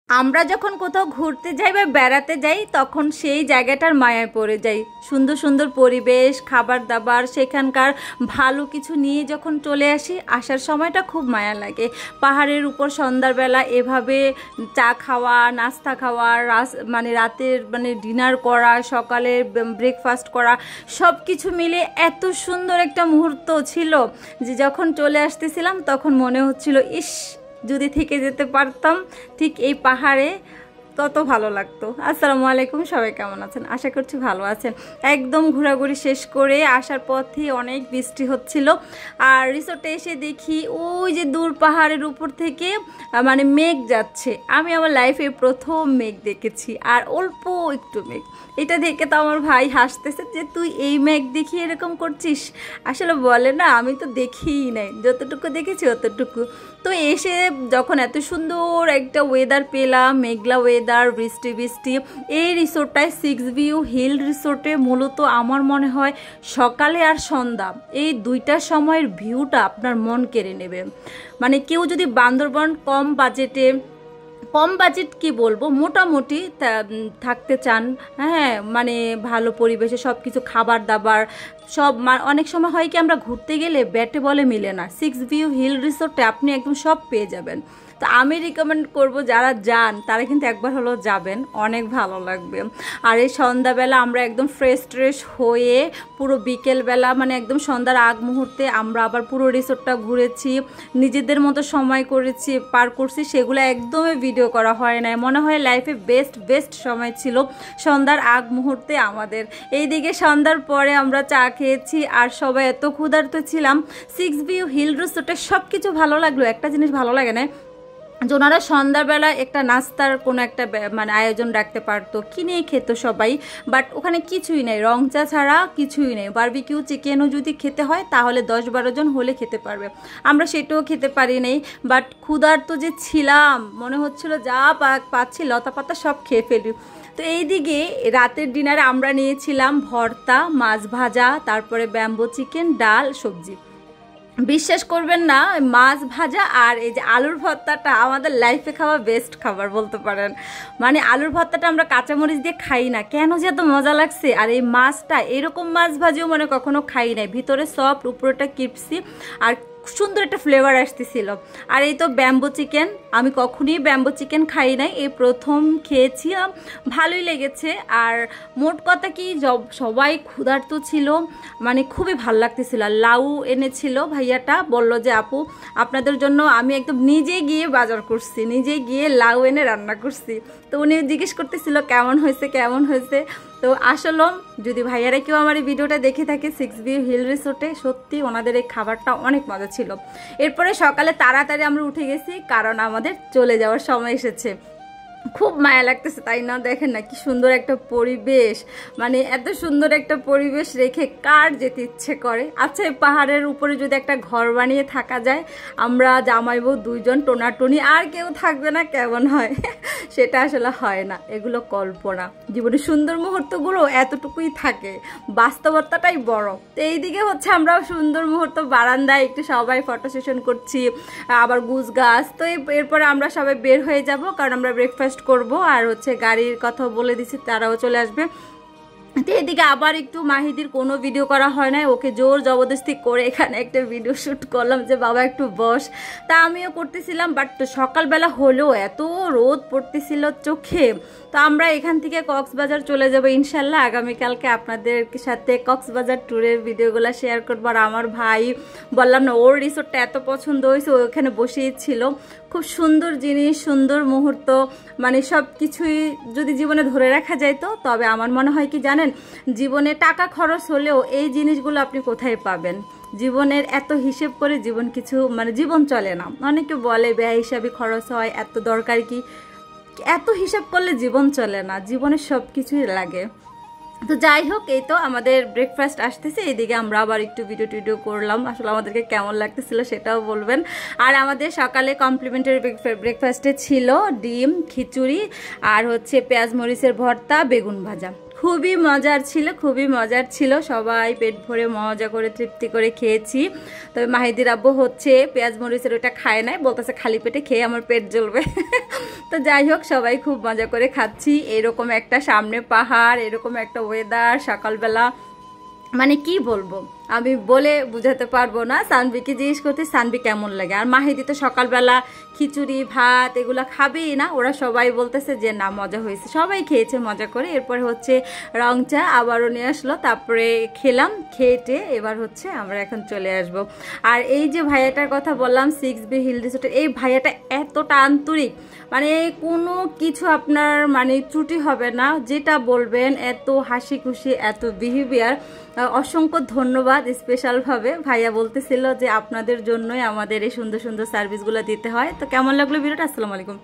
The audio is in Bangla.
আমরা যখন কোথাও ঘুরতে যাই বা বেড়াতে যাই তখন সেই জায়গাটার মায়ায় পড়ে যাই। সুন্দর সুন্দর পরিবেশ, খাবার দাবার, সেখানকার ভালো কিছু নিয়ে যখন চলে আসি, আসার সময়টা খুব মায়া লাগে। পাহাড়ের উপর সন্ধ্যাবেলা এভাবে চা খাওয়া, নাস্তা খাওয়া, মানে রাতের মানে ডিনার করা, সকালে ব্রেকফাস্ট করা, সব কিছু মিলে এত সুন্দর একটা মুহূর্ত ছিল যে যখন চলে আসতেছিলাম তখন মনে হচ্ছিল ইস, যদি থেকে যেতে পারতাম ঠিক এই পাহাড়ে, তত ভালো লাগতো। আসসালামু আলাইকুম, সবাই কেমন আছেন? আশা করছি ভালো আছেন। একদম ঘোরাঘুরি শেষ করে আসার পথে অনেক বৃষ্টি হচ্ছিল, আর রিসোর্টে এসে দেখি ওই যে দূর পাহাড়ের উপর থেকে মানে মেঘ যাচ্ছে। আমি আমার লাইফে প্রথম মেঘ দেখেছি, আর অল্প একটু মেঘ। এটা দেখে তো আমার ভাই হাসতেছে যে তুই এই মেঘ দেখি এরকম করছিস। আসলে বলে না, আমি তো দেখিই নাই, যতটুকু দেখেছি অতটুকু। তো এসে যখন এত সুন্দর একটা ওয়েদার পেলাম, মেঘলা ওয়েদার, বৃষ্টি বৃষ্টি, এই রিসোর্টটায় 6 ভিউ হিল রিসোর্টে মূলত আমার মনে হয় সকালে আর সন্ধ্যা এই দুইটার সময়ের ভিউটা আপনার মন কেড়ে নেবে। মানে কেউ যদি বান্দরবন কম বাজেট কি বলবো, মোটামুটি থাকতে চান, হ্যাঁ, মানে ভালো পরিবেশে সব কিছু খাবার দাবার সব, অনেক সময় হয় কি আমরা ঘুরতে গেলে ব্যাটে বলে মিলে না, 6 ভিউ হিল রিসোর্টে আপনি একদম সব পেয়ে যাবেন। তো আমি রিকমেন্ড করব যারা যান তারা কিন্তু একবার হলেও যাবেন, অনেক ভালো লাগবে। আর এই সন্ধ্যাবেলা আমরা একদম ফ্রেশ হয়ে পুরো বিকেলবেলা মানে একদম সন্ধ্যার আগ মুহূর্তে আমরা আবার পুরো রিসোর্টটা ঘুরেছি, নিজেদের মতো সময় করেছি, পার করছি, সেগুলো একদমই ভিডিও করা হয় না। মনে হয় লাইফে বেস্ট সময় ছিল সন্ধ্যার আগ মুহূর্তে আমাদের। এইদিকে সন্ধ্যার পরে আমরা চা খেয়েছি, আর সবাই এত ক্ষুধার্ত ছিলাম। 6 ভিউ হিল রিসোর্টে সব কিছু ভালো লাগলো, একটা জিনিস ভালো লাগে না যে ওনারা সন্ধ্যাবেলা একটা নাস্তার কোনো একটা মানে আয়োজন রাখতে পারতো, কিনেই খেত সবাই, বাট ওখানে কিছুই নেই, রং চা ছাড়া কিছুই নেই। বারবিকিউ চিকেনও যদি খেতে হয় তাহলে 10-12 জন হলে খেতে পারবে, আমরা সেটাও খেতে পারি নাই। বাট ক্ষুধার্ত যে ছিলাম, মনে হচ্ছিল যা পাচ্ছি লতা পাতা সব খেয়ে ফেলি। তো এইদিকে রাতের ডিনারে আমরা নিয়েছিলাম ভর্তা, মাছ ভাজা, তারপরে ব্যাম্বো চিকেন, ডাল, সবজি। বিশ্বাস করবেন না, মাছ ভাজা আর এই যে আলুর ভর্তাটা আমাদের লাইফে খাওয়া বেস্ট খাবার বলতে পারেন। মানে আলুর ভর্তাটা আমরা কাঁচামরিচ দিয়ে খাই না, কেন যে এত মজা লাগছে। আর এই মাছটা এরকম মাছ ভাজিও মানে কখনো খাই নাই, ভিতরে সফট, উপরেটা ক্রিপসি, আর সুন্দর একটা ফ্লেভার আসতেছিল। আর এই তো ব্যাম্বো চিকেন, আমি কখনই ব্যাম্বো চিকেন খাই নাই, এই প্রথম খেয়েছি, ভালোই লেগেছে। আর মোট কথা কি সবাই ক্ষুধার্ত ছিল, মানে খুবই ভালো লাগতেছিল। লাউ এনেছিল ভাইয়াটা, বলল যে আপু আপনাদের জন্য আমি একদম নিজে গিয়ে বাজার করছি, নিজে গিয়ে লাউ এনে রান্না করছি। তো উনি জিজ্ঞেস করতেছিল কেমন হয়েছে। তো আসলে যদি ভাইয়ারা কেউ আমার এই ভিডিওটা দেখে থাকে 6 ভিউ হিল রিসোর্টে, সত্যি ওনাদের এই খাবারটা অনেক মজা ছিল। এরপরে সকালে তাড়াতাড়ি আমরা উঠে গেছি, কারণ আমাদের চলে যাওয়ার সময় এসেছে। খুব মায়া লাগতেছে, তাই না? দেখেন না কি সুন্দর একটা পরিবেশ, মানে এত সুন্দর একটা পরিবেশ রেখে কার যেতে ইচ্ছে করে। আচ্ছা, এই পাহাড়ের উপরে যদি একটা ঘর বানিয়ে থাকা যায়, আমরা জামাই বউ 2 জন টোনাটুনি, আর কেউ থাকবে না, কেমন হয়? সেটা আসলে হয় না, এগুলো কল্পনা। জীবনে সুন্দর মুহূর্তগুলো এতটুকুই থাকে, বাস্তবতাটাই বড়। তো এইদিকে হচ্ছে আমরা সুন্দর মুহূর্ত বারান্দায় একটু সবাই ফটো সেশন করছি, আবার গুছ গাছ। তো এরপরে আমরা সবাই বের হয়ে যাব, কারণ আমরা ব্রেকফাস্ট করব, আর হচ্ছে গাড়ির কথা বলে দিছি, তারাও চলে আসবে। তো এদিকে আবার একটু মাহিদির কোনো ভিডিও করা হয় না, ওকে জোর জবরদস্তি করে এখানে একটা ভিডিও শ্যুট করলাম যে বাবা একটু বস। তা আমিও করতেছিলাম, বাট সকালবেলা হলেও এত রোদ পড়তেছিল চোখে। তো আমরা এখান থেকে কক্সবাজার চলে যাব ইনশাল্লাহ আগামীকালকে, আপনাদের সাথে কক্সবাজার ট্যুরের ভিডিওগুলো শেয়ার করবো। আর আমার ভাই, বললাম না, ওর রিসোর্টটা এত পছন্দ হয়েছে, ওখানে বসেই ছিল। খুব সুন্দর জিনিস, সুন্দর মুহূর্ত, মানে সব কিছুই যদি জীবনে ধরে রাখা যায় তো তবে আমার মনে হয় কি জানেন, জীবনে টাকা খরচ হলেও এই জিনিসগুলো আপনি কোথায় পাবেন? জীবনের এত হিসেব করে জীবন চলে না। অনেকে বলে ব্যয় হিসাবে খরচ হয়, এত দরকার কি, এত হিসাব করলে জীবন চলে না, জীবনে সব কিছুই লাগে। তো যাই হোক, এই তো আমাদের ব্রেকফাস্ট আসতেছে, এইদিকে আমরা আবার একটু ভিডিও করলাম। আসলে আমাদেরকে কেমন লাগতেছিল সেটাও বলবেন। আর আমাদের সকালে কমপ্লিমেন্টারি ব্রেকফাস্টে ছিল ডিম, খিচুড়ি, আর হচ্ছে পেঁয়াজ মরিচের ভর্তা, বেগুন ভাজা। খুবই মজার ছিল, খুবই মজার ছিল। সবাই পেট ভরে মজা করে তৃপ্তি করে খেয়েছি। তবে মাহিদির আব্বু হচ্ছে পেঁয়াজ মরিচের ওটা খায় নাই, বলতেছে খালি পেটে খেয়ে আমার পেট জ্বলবে। তো যাই হোক, সবাই খুব মজা করে খাচ্ছি। এরকম একটা সামনে পাহাড়, এরকম একটা ওয়েদার, সকালবেলা মানে কি বলবো, আমি বলে বুঝাতে পারবো না। সানভিকে জিজ্ঞেস করতে সানভি কেমন লাগে, আর মাহিদি তো সকালবেলা খিচুড়ি ভাত এগুলা খাবেই না। ওরা সবাই বলতেছে যে না মজা হয়েছে, সবাই খেয়েছে মজা করে। এরপরে হচ্ছে রং চা আবারও নিয়ে আসলো, তারপরে খেলাম, খেয়েটে এবার হচ্ছে আমরা এখন চলে আসব। আর এই যে ভাইয়াটার কথা বললাম 6B হিল রিসোর্টের, এই ভাইয়াটা এতটা আন্তরিক, মানে কোনো কিছু আপনার মানে ত্রুটি হবে না, যেটা বলবেন এত হাসি খুশি, এত বিহেভিয়ার। অসংখ্য ধন্যবাদ। স্পেশালভাবে ভাইয়া বলতেছিল যে আপনাদের জন্যই আমাদের এই সুন্দর সুন্দর সার্ভিসগুলো দিতে হয়। তো কেমন লাগলো ভিডিওটা? আসসালামু আলাইকুম।